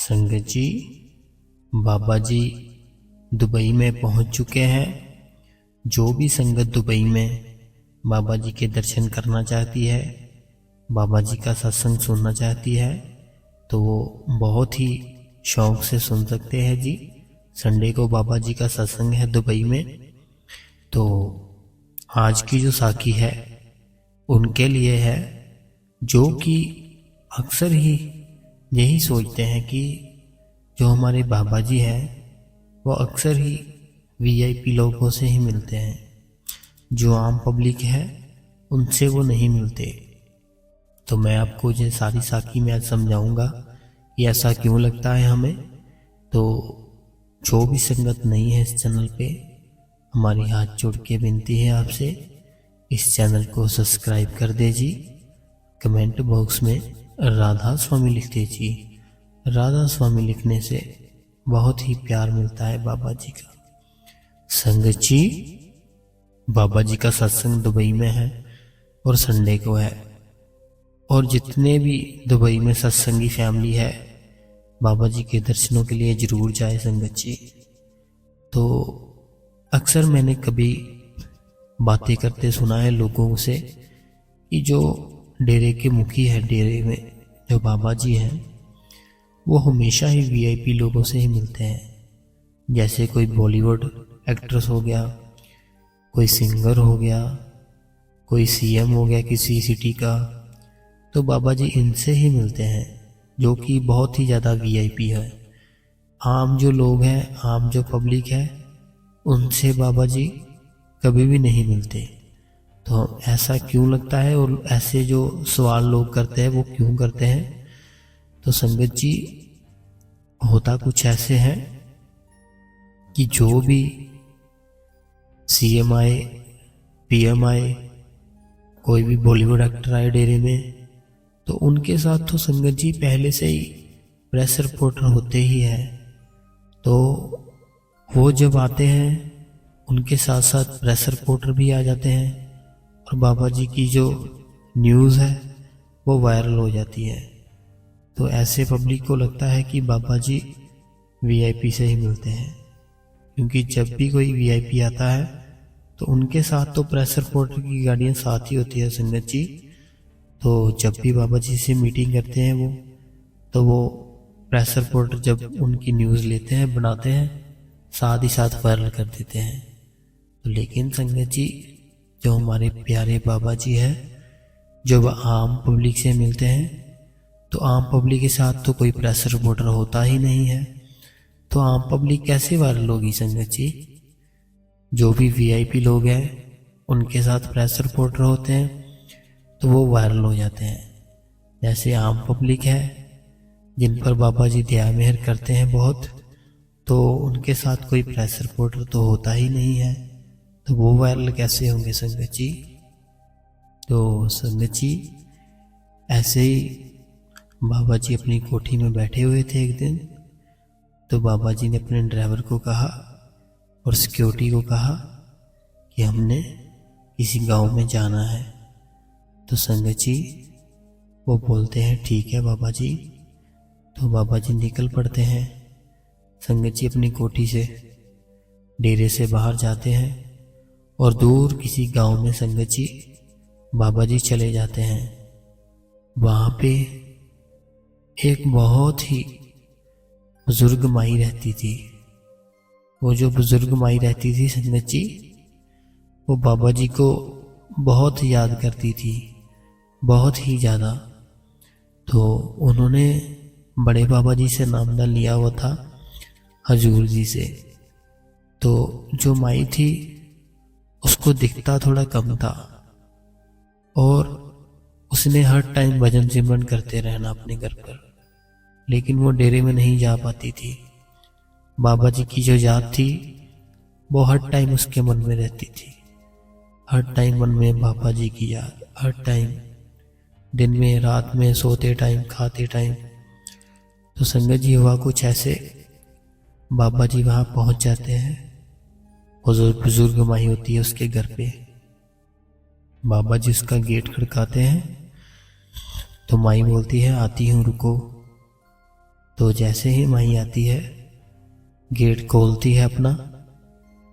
संगत जी, बाबा जी दुबई में पहुंच चुके हैं। जो भी संगत दुबई में बाबा जी के दर्शन करना चाहती है, बाबा जी का सत्संग सुनना चाहती है, तो वो बहुत ही शौक से सुन सकते हैं जी। संडे को बाबा जी का सत्संग है दुबई में। तो आज की जो साखी है उनके लिए है, जो कि अक्सर ही यही सोचते हैं कि जो हमारे बाबा जी हैं वो अक्सर ही वीआईपी लोगों से ही मिलते हैं, जो आम पब्लिक है उनसे वो नहीं मिलते। तो मैं आपको ये सारी साखी में आज समझाऊंगा कि ऐसा क्यों लगता है हमें। तो जो भी संगत नहीं है इस चैनल पे, हमारी हाथ जोड़ के विनती है आपसे, इस चैनल को सब्सक्राइब कर दीजिए। कमेंट बॉक्स में राधा स्वामी लिख दीजिए। राधा स्वामी लिखने से बहुत ही प्यार मिलता है बाबा जी का। संगत जी, बाबा जी का सत्संग दुबई में है और संडे को है, और जितने भी दुबई में सत्संगी फैमिली है बाबा जी के दर्शनों के लिए जरूर जाए संगत जी। तो अक्सर मैंने कभी बातें करते सुना है लोगों से कि जो डेरे के मुखी है, डेरे में जो बाबा जी हैं, वो हमेशा ही वीआईपी लोगों से ही मिलते हैं। जैसे कोई बॉलीवुड एक्ट्रेस हो गया, कोई सिंगर हो गया, कोई सीएम हो गया किसी सिटी का, तो बाबा जी इनसे ही मिलते हैं, जो कि बहुत ही ज़्यादा वीआईपी है। आम जो लोग हैं, आम जो पब्लिक है, उनसे बाबा जी कभी भी नहीं मिलते। तो ऐसा क्यों लगता है, और ऐसे जो सवाल लोग करते हैं वो क्यों करते हैं? तो संगत जी, होता कुछ ऐसे है कि जो भी सीएम आए, पीएम आए, कोई भी बॉलीवुड एक्टर आए डेरे में, तो उनके साथ तो संगत जी पहले से ही प्रेस रिपोर्टर होते ही है। तो वो जब आते हैं उनके साथ साथ प्रेस रिपोर्टर भी आ जाते हैं, और बाबा जी की जो न्यूज़ है वो वायरल हो जाती है। तो ऐसे पब्लिक को लगता है कि बाबा जी वीआईपी से ही मिलते हैं, क्योंकि जब भी कोई वीआईपी आता है तो उनके साथ तो प्रेस रिपोर्टर की गाड़ियाँ साथ ही होती है संगत जी। तो जब भी बाबा जी से मीटिंग करते हैं वो प्रेस रिपोर्टर जब उनकी न्यूज़ लेते हैं, बनाते हैं, साथ ही साथ वायरल कर देते हैं। तो लेकिन संगत जी, जो हमारे प्यारे बाबा जी हैं, जब आम पब्लिक से मिलते हैं तो आम पब्लिक के साथ तो कोई प्रेस रिपोर्टर होता ही नहीं है। तो आम पब्लिक कैसे वायरल होगी संगत जी? जो भी वीआईपी लोग हैं उनके साथ प्रेस रिपोर्टर होते हैं तो वो वायरल हो जाते हैं। जैसे आम पब्लिक है जिन पर बाबा जी दया मेहर करते हैं बहुत, तो उनके साथ कोई प्रेस रिपोर्टर तो होता ही नहीं है, तो वो वायरल कैसे होंगे संगत जी? तो संगत जी, ऐसे ही बाबा जी अपनी कोठी में बैठे हुए थे एक दिन। तो बाबा जी ने अपने ड्राइवर को कहा और सिक्योरिटी को कहा कि हमने किसी गांव में जाना है। तो संगत जी वो बोलते हैं ठीक है बाबा जी। तो बाबा जी निकल पड़ते हैं संगत जी अपनी कोठी से, डेरे से बाहर जाते हैं और दूर किसी गांव में संगत जी बाबा जी चले जाते हैं। वहाँ पे एक बहुत ही बुजुर्ग माई रहती थी। वो जो बुजुर्ग माई रहती थी संगत जी, वो बाबा जी को बहुत याद करती थी, बहुत ही ज़्यादा। तो उन्होंने बड़े बाबा जी से नामदा लिया हुआ था हजूर जी से। तो जो माई थी उसको दिखता थोड़ा कम था, और उसने हर टाइम भजन सिमरन करते रहना अपने घर पर, लेकिन वो डेरे में नहीं जा पाती थी। बाबा जी की जो याद थी वो हर टाइम उसके मन में रहती थी, हर टाइम मन में बाबा जी की याद, हर टाइम, दिन में, रात में, सोते टाइम, खाते टाइम। तो संगत जी हुआ कुछ ऐसे, बाबा जी वहाँ पहुँच जाते हैं, बुजुर्ग माई होती है उसके घर पे। बाबा जी उसका गेट खड़काते हैं तो माई बोलती है आती हूँ रुको। तो जैसे ही माई आती है, गेट खोलती है अपना,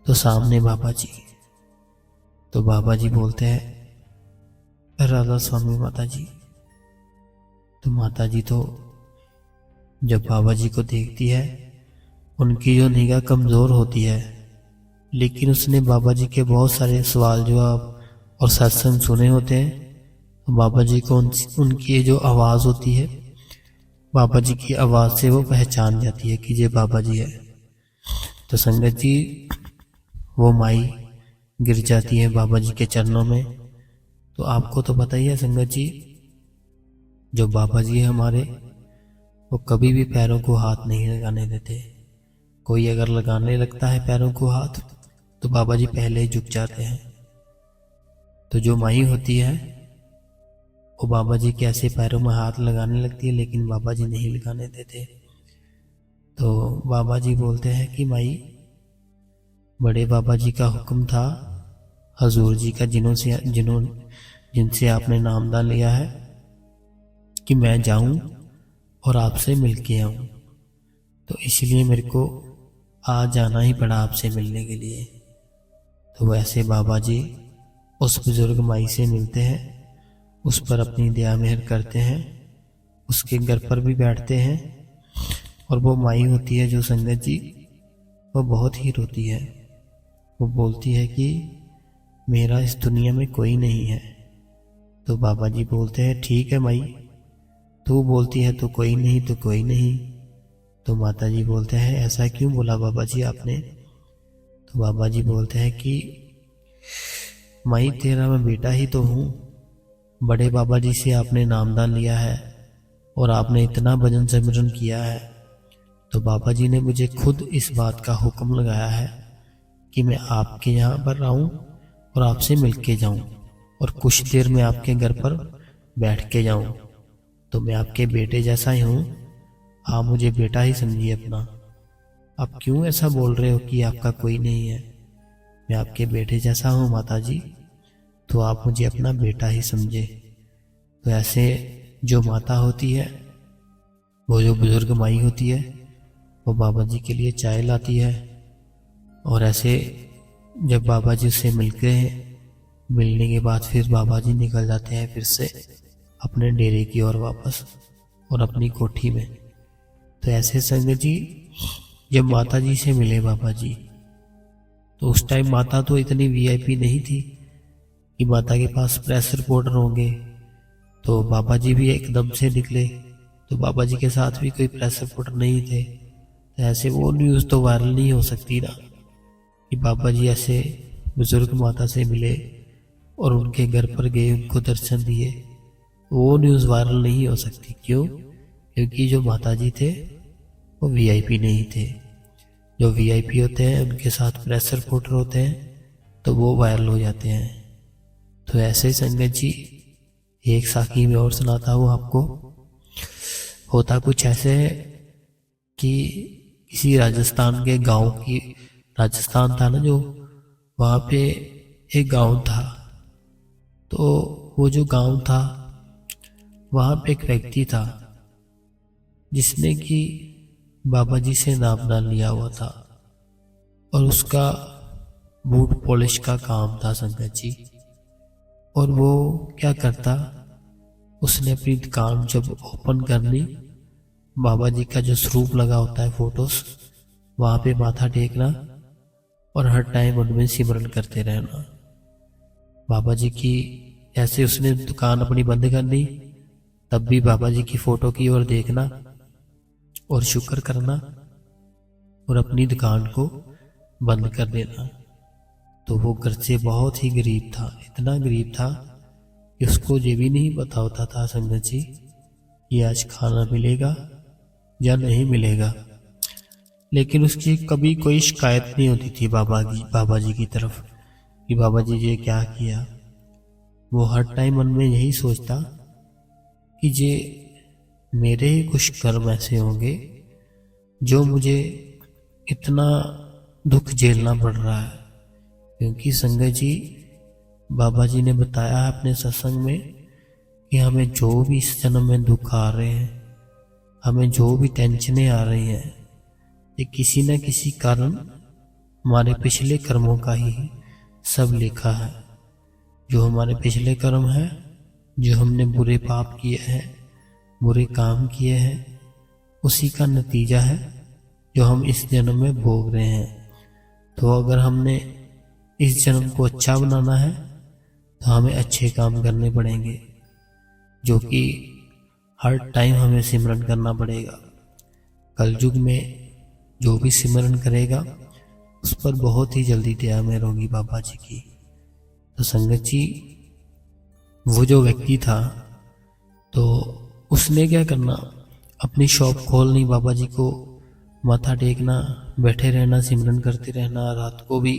तो सामने बाबा जी। तो बाबा जी बोलते हैं, राधा स्वामी माता जी। तो माता जी तो जब बाबा जी को देखती है, उनकी जो निगाह कमज़ोर होती है, लेकिन उसने बाबा जी के बहुत सारे सवाल जवाब और सत्संग सुने होते हैं। तो बाबा जी को उनकी जो आवाज़ होती है, बाबा जी की आवाज़ से वो पहचान जाती है कि ये बाबा जी है। तो संगत जी, वो माई गिर जाती है बाबा जी के चरणों में। तो आपको तो पता ही है संगत जी, जो बाबा जी है हमारे, वो कभी भी पैरों को हाथ नहीं लगाने देते। कोई अगर लगाने लगता है पैरों को हाथ, तो बाबा जी पहले ही झुक जाते हैं। तो जो माई होती है, वो बाबा जी के ऐसे पैरों में हाथ लगाने लगती है, लेकिन बाबा जी नहीं लगाने देते। तो बाबा जी बोलते हैं कि माई, बड़े बाबा जी का हुक्म था, हजूर जी का, जिनसे आपने नामदान लिया है, कि मैं जाऊं और आपसे मिल के आऊं। तो इसलिए मेरे को आज जाना ही पड़ा आपसे मिलने के लिए। तो वैसे बाबा जी उस बुजुर्ग माई से मिलते हैं, उस पर अपनी दया मेहर करते हैं, उसके घर पर भी बैठते हैं। और वो माई होती है जो संगत जी, वो बहुत ही रोती है। वो बोलती है कि मेरा इस दुनिया में कोई नहीं है। तो बाबा जी बोलते हैं, ठीक है माई, तू बोलती है तो कोई नहीं तो कोई नहीं। तो माता जी बोलते हैं, ऐसा क्यों बोला बाबा जी आपने? तो बाबा जी बोलते हैं कि माई, तेरा मैं बेटा ही तो हूँ। बड़े बाबा जी से आपने नामदान लिया है और आपने इतना भजन सिमरन किया है, तो बाबा जी ने मुझे खुद इस बात का हुक्म लगाया है कि मैं आपके यहाँ पर आऊँ और आपसे मिल के जाऊँ और कुछ देर में आपके घर पर बैठ के जाऊँ। तो मैं आपके बेटे जैसा ही हूँ, आप मुझे बेटा ही समझिए अपना। आप क्यों ऐसा बोल रहे हो कि आपका कोई नहीं है? मैं आपके बेटे जैसा हूँ माता जी, तो आप मुझे अपना बेटा ही समझे। तो ऐसे जो माता होती है, वो जो बुजुर्ग माई होती है, वो बाबा जी के लिए चाय लाती है। और ऐसे जब बाबा जी से मिलने के बाद फिर बाबा जी निकल जाते हैं फिर से अपने डेरे की ओर वापस और अपनी कोठी में। तो ऐसे संगत जी, जब माता जी से मिले बाबा जी, तो उस टाइम माता तो इतनी वीआईपी नहीं थी कि माता के पास प्रेस रिपोर्टर होंगे। तो बाबा जी भी एकदम से निकले, तो बाबा जी के साथ भी कोई प्रेस रिपोर्टर नहीं थे। तो ऐसे वो न्यूज़ तो वायरल नहीं हो सकती ना कि बाबा जी ऐसे बुजुर्ग माता से मिले और उनके घर पर गए, उनको दर्शन दिए। वो न्यूज़ वायरल नहीं हो सकती। क्यों? क्योंकि जो माता जी थे वो वीआईपी नहीं थे। जो वीआईपी होते हैं उनके साथ प्रेस रिपोर्टर होते हैं, तो वो वायरल हो जाते हैं। तो ऐसे संगत जी, एक साखी में और सुनाता हूँ आपको। होता कुछ ऐसे है कि किसी राजस्थान के गांव की, राजस्थान था ना जो, वहाँ पे एक गांव था। तो वो जो गांव था, वहाँ पे एक व्यक्ति था जिसने कि बाबा जी से नामदान लिया हुआ था और उसका बूट पॉलिश का काम था संगत जी। और वो क्या करता, उसने अपनी दुकान जब ओपन करनी, बाबा जी का जो स्वरूप लगा होता है फोटोस, वहाँ पे माथा टेकना और हर टाइम उनमें सिमरन करते रहना। बाबा जी की ऐसे उसने दुकान अपनी बंद करनी, तब भी बाबा जी की फोटो की ओर देखना और शुक्र करना और अपनी दुकान को बंद कर देना। तो वो घर से बहुत ही गरीब था, इतना गरीब था कि उसको ये भी नहीं पता होता था संगत जी कि आज खाना मिलेगा या नहीं मिलेगा। लेकिन उसकी कभी कोई शिकायत नहीं होती थी बाबा जी की तरफ कि बाबा जी ये क्या किया। वो हर टाइम मन में यही सोचता कि ये मेरे ही कुछ कर्म ऐसे होंगे जो मुझे इतना दुख झेलना पड़ रहा है। क्योंकि संगत जी, बाबा जी ने बताया है अपने सत्संग में कि हमें जो भी इस जन्म में दुख आ रहे हैं, हमें जो भी टेंशनें आ रही हैं ये किसी न किसी कारण हमारे पिछले कर्मों का ही सब लिखा है। जो हमारे पिछले कर्म है, जो हमने बुरे पाप किए हैं, बुरे काम किए हैं, उसी का नतीजा है जो हम इस जन्म में भोग रहे हैं। तो अगर हमने इस जन्म को अच्छा बनाना है तो हमें अच्छे काम करने पड़ेंगे, जो कि हर टाइम हमें सिमरन करना पड़ेगा। कलयुग में जो भी सिमरन करेगा उस पर बहुत ही जल्दी दया मेहर होगी बाबा जी की। तो संगत जी, वो जो व्यक्ति था तो उसने क्या करना, अपनी शॉप खोलनी, बाबा जी को माथा टेकना, बैठे रहना, सिमरन करते रहना। रात को भी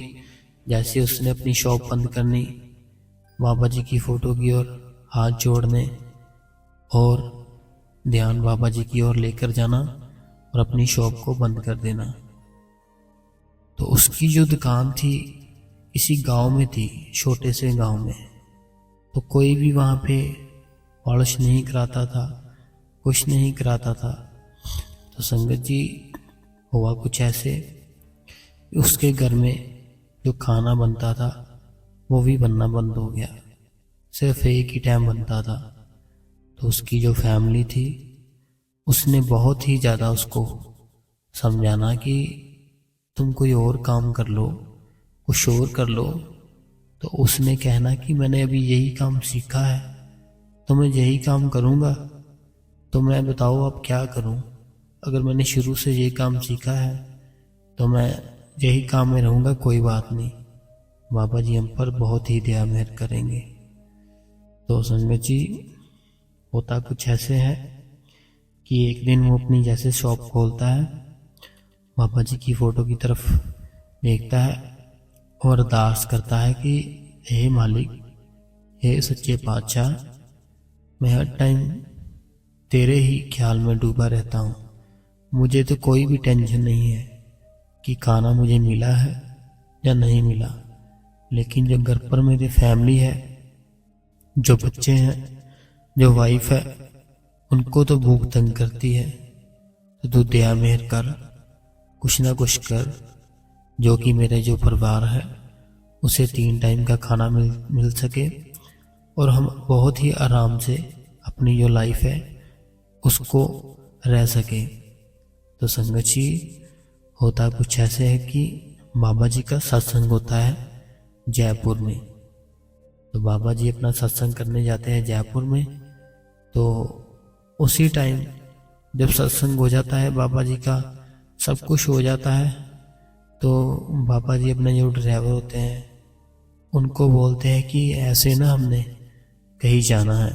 जैसे उसने अपनी शॉप बंद करनी, बाबा जी की फोटो की ओर हाथ जोड़ने और ध्यान बाबा जी की ओर लेकर जाना और अपनी शॉप को बंद कर देना। तो उसकी जो दुकान थी इसी गांव में थी, छोटे से गांव में। तो कोई भी वहां पे पॉलिश नहीं कराता था, कुछ नहीं कराता था। तो संगत जी, हुआ कुछ ऐसे, उसके घर में जो खाना बनता था वो भी बनना बंद हो गया, सिर्फ एक ही टाइम बनता था। तो उसकी जो फैमिली थी उसने बहुत ही ज़्यादा उसको समझाना कि तुम कोई और काम कर लो, कुछ और कर लो। तो उसने कहना कि मैंने अभी यही काम सीखा है तो मैं यही काम करूँगा, तो मैं बताओ अब क्या करूँ। अगर मैंने शुरू से ये काम सीखा है तो मैं यही काम में रहूँगा, कोई बात नहीं, बाबा जी हम पर बहुत ही दया मेहर करेंगे। तो संगत जी, होता कुछ ऐसे है कि एक दिन वो अपनी जैसे शॉप खोलता है, बाबा जी की फ़ोटो की तरफ देखता है और अरदास करता है कि हे मालिक, हे सच्चे पातशाह, मैं हर टाइम तेरे ही ख्याल में डूबा रहता हूँ। मुझे तो कोई भी टेंशन नहीं है कि खाना मुझे मिला है या नहीं मिला, लेकिन जो घर पर मेरी फैमिली है, जो बच्चे हैं, जो वाइफ है, उनको तो भूख तंग करती है। तो तू दया मेहर कर, कुछ ना कुछ कर, जो कि मेरे जो परिवार है उसे 3 टाइम का खाना मिल सके और हम बहुत ही आराम से अपनी जो लाइफ है उसको रह सके। तो संगत जी, होता कुछ ऐसे है कि बाबा जी का सत्संग होता है जयपुर में। तो बाबा जी अपना सत्संग करने जाते हैं जयपुर में। तो उसी टाइम जब सत्संग हो जाता है, बाबा जी का सब कुछ हो जाता है, तो बाबा जी अपने जो ड्राइवर होते हैं उनको बोलते हैं कि ऐसे ना हमने कहीं जाना है।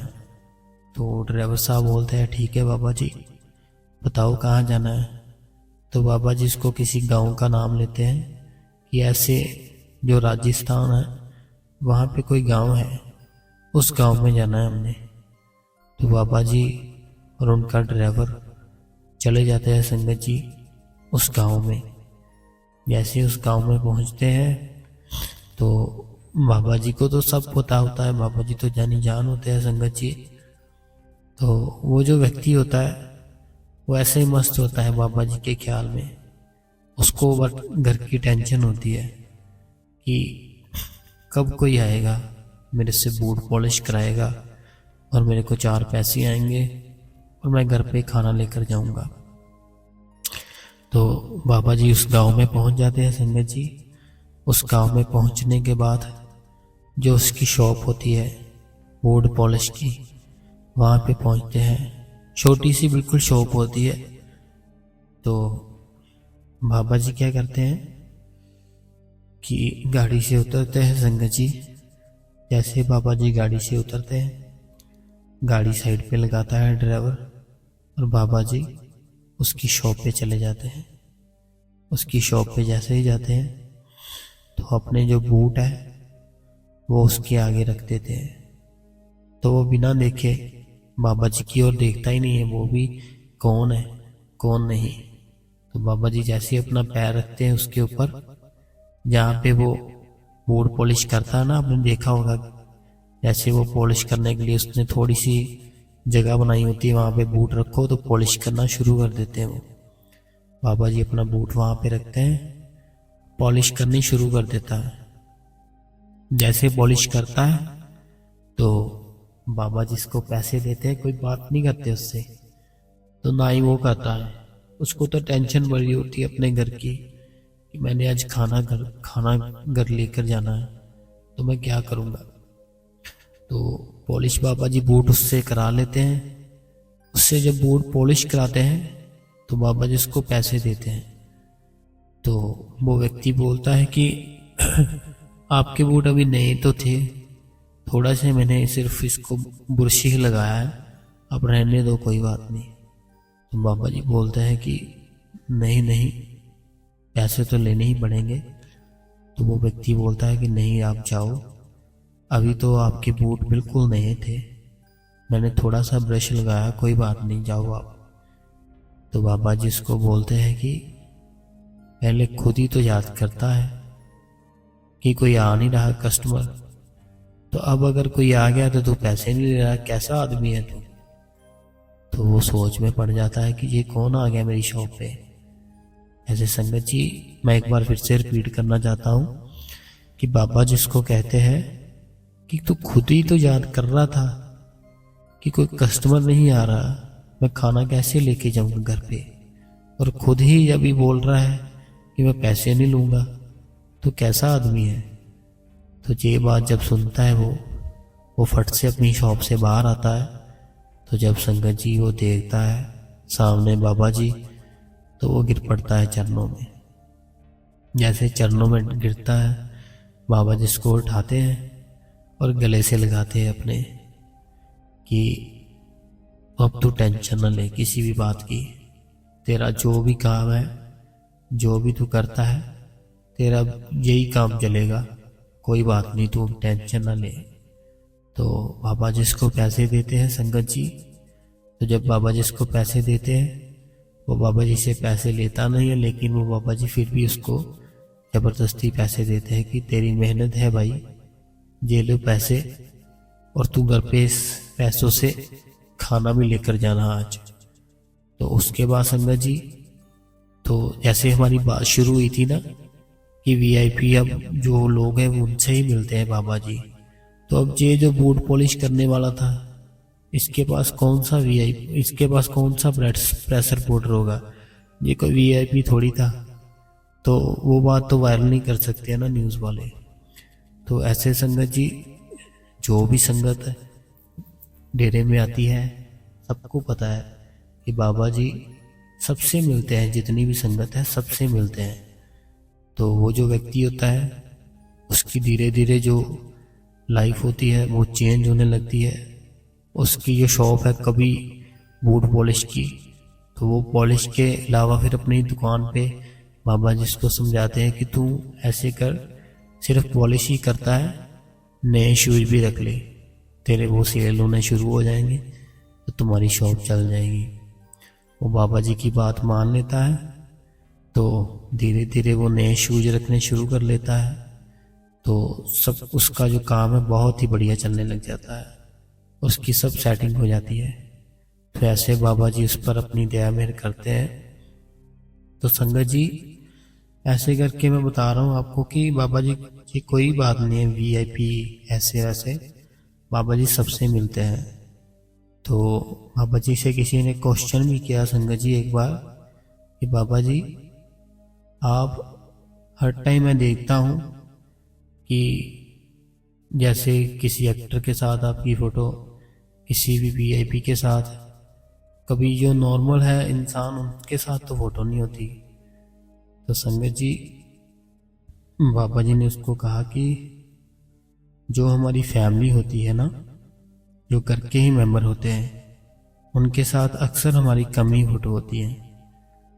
तो ड्राइवर साहब बोलते हैं ठीक है बाबा जी, बताओ कहाँ जाना है। तो बाबा जी इसको किसी गांव का नाम लेते हैं कि ऐसे जो राजस्थान है वहाँ पे कोई गांव है, उस गांव में जाना है हमने। तो बाबा जी और उनका ड्राइवर चले जाते हैं संगत जी उस गांव में। जैसे उस गांव में पहुंचते हैं तो बाबा जी को तो सब पता होता है, बाबा जी तो जानी जान होते हैं संगत जी। तो वो जो व्यक्ति होता है वो ऐसे ही मस्त होता है बाबा जी के ख्याल में। उसको बस घर की टेंशन होती है कि कब कोई आएगा, मेरे से बूट पॉलिश कराएगा और मेरे को 4 पैसे आएंगे और मैं घर पे खाना लेकर जाऊंगा। तो बाबा जी उस गांव में पहुंच जाते हैं संगत जी। उस गांव में पहुंचने के बाद जो उसकी शॉप होती है वुड पॉलिश की, वहाँ पे पहुंचते हैं। छोटी सी बिल्कुल शॉप होती है। तो बाबा जी क्या करते हैं कि गाड़ी से उतरते हैं संगत जी। जैसे बाबा जी गाड़ी से उतरते हैं, गाड़ी साइड पे लगाता है ड्राइवर और बाबा जी उसकी शॉप पे चले जाते हैं। उसकी शॉप पे जैसे ही जाते हैं तो अपने जो बूट है वो उसके आगे रख देते हैं। तो वो बिना देखे बाबा जी की ओर देखता ही नहीं है, वो भी कौन है कौन नहीं। तो बाबा जी जैसे ही अपना पैर रखते हैं उसके ऊपर, जहाँ पे वो बूट पॉलिश करता है ना, आपने देखा होगा, जैसे वो पॉलिश करने के लिए उसने थोड़ी सी जगह बनाई होती है, वहाँ पे बूट रखो तो पॉलिश करना शुरू कर देते हैं वो। बाबा जी अपना बूट वहाँ पे रखते हैं, पॉलिश करनी शुरू कर देता है। जैसे पॉलिश करता है तो बाबा जी इसको पैसे देते हैं, कोई बात नहीं करते उससे, तो ना ही वो करता है। उसको तो टेंशन बड़ी होती है अपने घर की कि मैंने आज खाना घर लेकर जाना है, तो मैं क्या करूँगा। तो पॉलिश बाबा जी बूट उससे करा लेते हैं। उससे जब बूट पॉलिश कराते हैं तो बाबा जी उसको पैसे देते हैं। तो वो व्यक्ति बोलता है कि आपके बूट अभी नए तो थे, थोड़ा से मैंने सिर्फ इसको बुरशी ही लगाया है, अब रहने दो, कोई बात नहीं। तो बाबा जी बोलते हैं कि नहीं नहीं, पैसे तो लेने ही पड़ेंगे। तो वो व्यक्ति बोलता है कि नहीं, आप जाओ, अभी तो आपके बूट बिल्कुल नए थे, मैंने थोड़ा सा ब्रश लगाया, कोई बात नहीं, जाओ आप। तो बाबा जी इसको बोलते हैं कि पहले खुद ही तो याद करता है कि कोई आ नहीं रहा कस्टमर, तो अब अगर कोई आ गया तो तू पैसे नहीं ले रहा, कैसा आदमी है तू। तो वो सोच में पड़ जाता है कि ये कौन आ गया मेरी शॉप पे। ऐसे संगत जी, मैं एक बार फिर से रिपीट करना चाहता हूँ कि बाबा जिसको कहते हैं कि तू खुद ही तो याद कर रहा था कि कोई कस्टमर नहीं आ रहा, मैं खाना कैसे लेके जाऊंगा घर पे, और खुद ही अभी बोल रहा है कि मैं पैसे नहीं लूंगा, तो कैसा आदमी है। तो ये बात जब सुनता है वो फट से अपनी शॉप से बाहर आता है। तो जब संगत जी वो देखता है सामने बाबा जी, तो वो गिर पड़ता है चरणों में। जैसे चरणों में गिरता है, बाबा जी इसको उठाते हैं और गले से लगाते हैं अपने कि अब तू टेंशन न ले किसी भी बात की, तेरा जो भी काम है, जो भी तू करता है, तेरा यही काम चलेगा, कोई बात नहीं, तू टेंशन न ले। तो बाबा जी इसको पैसे देते हैं संगत जी। तो जब बाबा जी इसको पैसे देते हैं, वो बाबा जी से पैसे लेता नहीं है, लेकिन वो बाबा जी फिर भी उसको ज़बरदस्ती पैसे देते हैं कि तेरी मेहनत है भाई, ये लो पैसे, और तू घर पे इस पैसों से खाना भी लेकर जाना आज। तो उसके बाद संगत जी, तो जैसे हमारी बात शुरू हुई थी ना कि वीआईपी अब जो लोग हैं वो उनसे ही मिलते हैं बाबा जी, तो अब ये जो बूट पॉलिश करने वाला था, इसके पास कौन सा वीआईपी, इसके पास कौन सा प्रेशर पोर्टर होगा, ये कोई वीआईपी थोड़ी था। तो वो बात तो वायरल नहीं कर सकते हैं ना न्यूज़ वाले। तो ऐसे संगत जी, जो भी संगत है डेरे में आती है, सबको पता है कि बाबा जी सबसे मिलते हैं, जितनी भी संगत है सबसे मिलते हैं। तो वो जो व्यक्ति होता है उसकी धीरे धीरे जो लाइफ होती है वो चेंज होने लगती है। उसकी जो शॉप है कभी बूट पॉलिश की, तो वो पॉलिश के अलावा फिर अपनी दुकान पे बाबा जी इसको समझाते हैं कि तू ऐसे कर, सिर्फ पॉलिश ही करता है, नए शूज भी रख ले, तेरे वो सेल होने शुरू हो जाएंगे तो तुम्हारी शॉप चल जाएगी। वो बाबा जी की बात मान लेता है, तो धीरे धीरे वो नए शूज रखने शुरू कर लेता है। तो सब उसका जो काम है बहुत ही बढ़िया चलने लग जाता है, उसकी सब सेटिंग हो जाती है। तो ऐसे बाबा जी उस पर अपनी दया मेहर करते हैं। तो संगत जी, ऐसे करके मैं बता रहा हूँ आपको कि बाबा जी की कोई बात नहीं है वीआईपी ऐसे वैसे, बाबा जी सबसे मिलते हैं। तो बाबा जी से किसी ने क्वेश्चन भी किया संगत जी एक बार कि बाबा जी, आप हर टाइम मैं देखता हूँ कि जैसे किसी एक्टर के साथ आपकी फ़ोटो, किसी भी वीआईपी के साथ, कभी जो नॉर्मल है इंसान उनके साथ तो फ़ोटो नहीं होती। तो संगत जी, बाबा जी ने उसको कहा कि जो हमारी फैमिली होती है ना, जो घर के ही मेंबर होते हैं, उनके साथ अक्सर हमारी कम ही फ़ोटो होती है,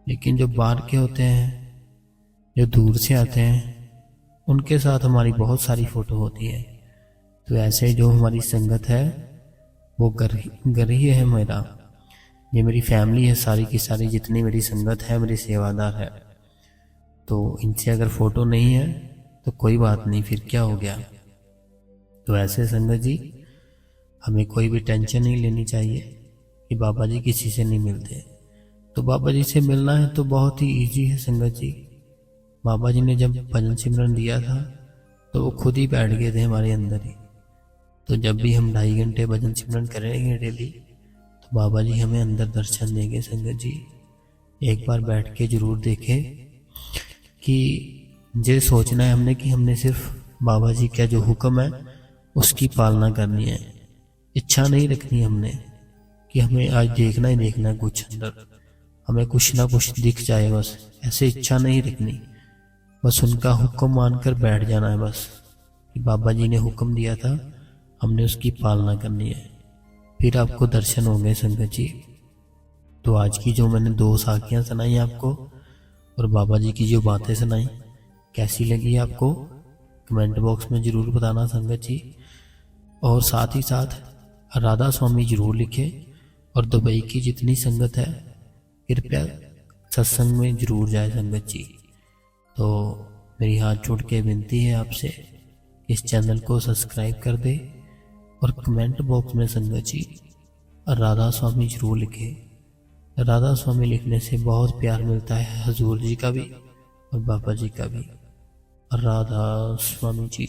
लेकिन जो बाहर के होते हैं, जो दूर से आते हैं, उनके साथ हमारी बहुत सारी फ़ोटो होती है। तो ऐसे जो हमारी संगत है वो घर ही है मेरा, ये मेरी फैमिली है सारी की सारी, जितनी मेरी संगत है मेरी सेवादार है। तो इनसे अगर फ़ोटो नहीं है तो कोई बात नहीं, फिर क्या हो गया। तो ऐसे संगत जी, हमें कोई भी टेंशन नहीं लेनी चाहिए कि बाबा जी किसी से नहीं मिलते। तो बाबा जी से मिलना है तो बहुत ही ईजी है संगत जी। बाबा जी ने जब भजन सिमरन दिया था तो वो खुद ही बैठ गए थे हमारे अंदर ही। तो जब भी हम 2.5 घंटे भजन सिमरन करेंगे डेली, तो बाबा जी हमें अंदर दर्शन देंगे संगत जी। एक बार बैठ के जरूर देखें कि ये सोचना है हमने कि हमने सिर्फ बाबा जी का जो हुक्म है उसकी पालना करनी है। इच्छा नहीं रखनी हमने कि हमें आज देखना ही देखना है कुछ अंदर, हमें कुछ ना कुछ दिख जाए, बस ऐसे इच्छा नहीं रखनी। बस उनका हुक्म मानकर बैठ जाना है, बस कि बाबा जी ने हुक्म दिया था हमने उसकी पालना करनी है, फिर आपको दर्शन होंगे संगत जी। तो आज की जो मैंने 2 साखियाँ सुनाई आपको और बाबा जी की जो बातें सुनाई, कैसी लगी आपको कमेंट बॉक्स में ज़रूर बताना संगत जी। और साथ ही साथ राधा स्वामी जरूर लिखे, और दुबई की जितनी संगत है कृपया सत्संग में जरूर जाए संगत जी। तो मेरी हाथ जोड़ के विनती है आपसे, इस चैनल को सब्सक्राइब कर दे और कमेंट बॉक्स में संगत जी राधा स्वामी जरूर लिखे। राधा स्वामी लिखने से बहुत प्यार मिलता है हजूर जी का भी और बाबा जी का भी। राधा स्वामी जी।